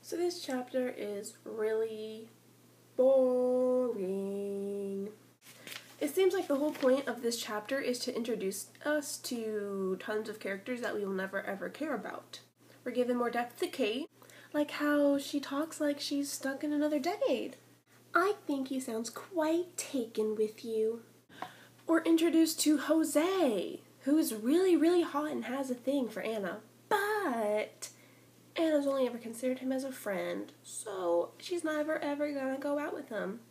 So this chapter is really boring. It seems like the whole point of this chapter is to introduce us to tons of characters that we will never ever care about. We're given more depth to Kate, like how she talks like she's stuck in another decade. I think he sounds quite taken with you. We're introduced to Jose, who's really hot and has a thing for Anna, but Anna's only ever considered him as a friend, so she's never ever gonna go out with him.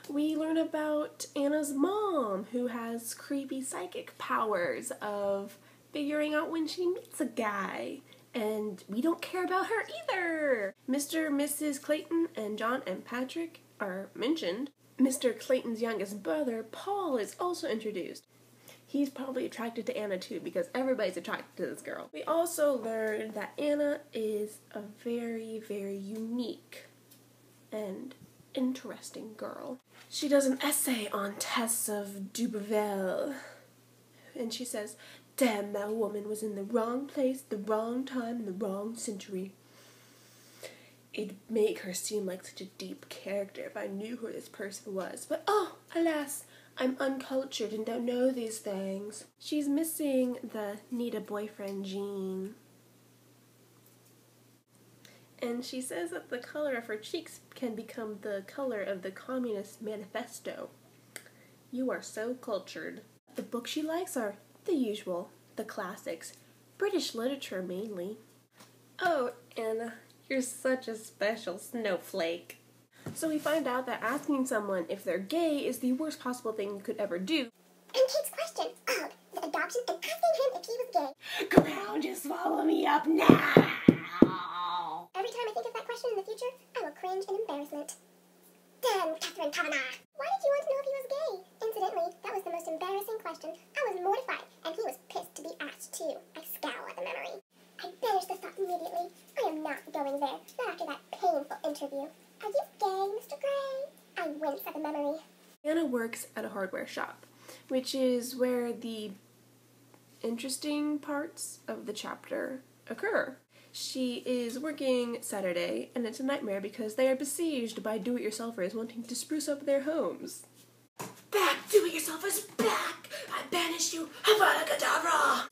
We learn about Anna's mom, who has creepy psychic powers of figuring out when she meets a guy, and we don't care about her either. Mr. and Mrs. Clayton and John and Patrick are mentioned. Mr. Clayton's youngest brother, Paul, is also introduced. He's probably attracted to Anna too, because everybody's attracted to this girl. We also learn that Anna is a very unique and interesting girl. She does an essay on Tess of duummbbbbb, and she says, "Damn, that woman was in the wrong place, the wrong time, in the wrong century. It'd make her seem like such a deep character if I knew who this person was. But oh, alas, I'm uncultured and don't know these things." She's missing the need a boyfriend gene. And she says that the color of her cheeks can become the color of the Communist Manifesto. You are so cultured. The books she likes are the usual, the classics, British literature mainly. Oh, Anna, you're such a special snowflake. So we find out that asking someone if they're gay is the worst possible thing you could ever do. And Kate's question of the adoption and asking him if he was gay. Ground, just swallow me up now! Every time I think of that question in the future, I will cringe in embarrassment. Then, Catherine Kavanagh. Why did you want to know if he was gay? Incidentally, that was the most embarrassing question. I was mortified, and he was pissed to be asked too. I scowl at the memory. I banish the thought immediately. I am not going there, not after that painful interview. Are you gay, Mr. Gray? I wince at the memory. Anna works at a hardware shop, which is where the interesting parts of the chapter occur. She is working Saturday, and it's a nightmare because they are besieged by do-it-yourselfers wanting to spruce up their homes. Back, do-it-yourselfers, back! I banish you, Havana Kedavra!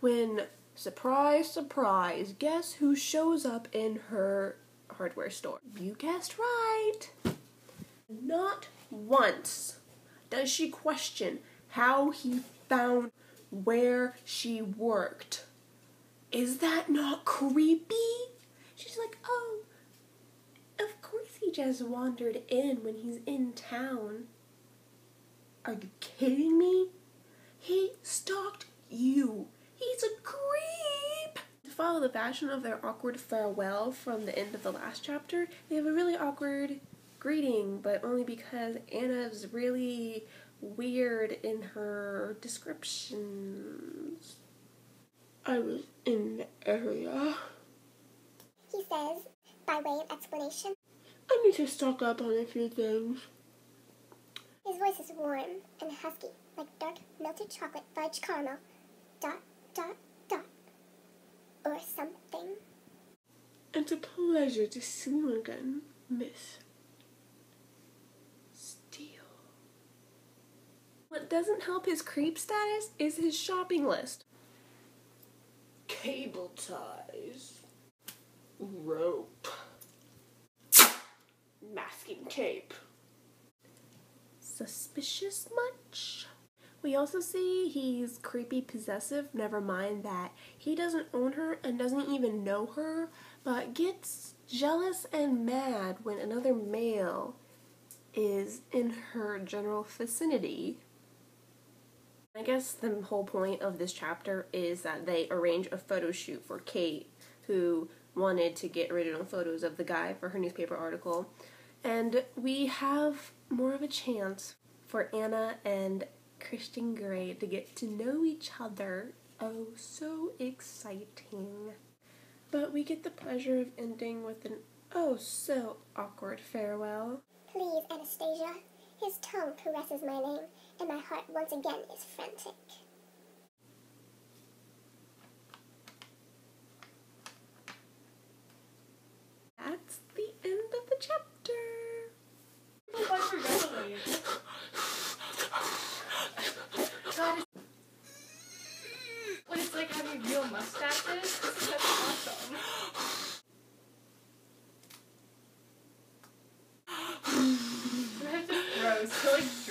When, surprise, surprise, guess who shows up in her hardware store? You guessed right! Not once does she question how he found where she worked. Is that not creepy? She's like, oh, of course he just wandered in when he's in town. Are you kidding me? He stalked you. He's a creep. To follow the fashion of their awkward farewell from the end of the last chapter, they have a really awkward greeting, but only because Anna's really weird in her descriptions. I was in the area. He says, by way of explanation, I need to stock up on a few things. his voice is warm and husky, like dark melted chocolate fudge caramel. ... Or something. It's a pleasure to see you again, Miss Steele. What doesn't help his creep status is his shopping list. Cable ties, rope, masking tape. Suspicious much? We also see he's creepy possessive, never mind that. He doesn't own her and doesn't even know her, but gets jealous and mad when another male is in her general vicinity. I guess the whole point of this chapter is that they arrange a photo shoot for Kate, who wanted to get original photos of the guy for her newspaper article. And we have more of a chance for Anna and Christian Grey to get to know each other. Oh, so exciting. But we get the pleasure of ending with an oh so awkward farewell. Please, Anastasia. His tongue caresses my name, and my heart once again is frantic. gross to like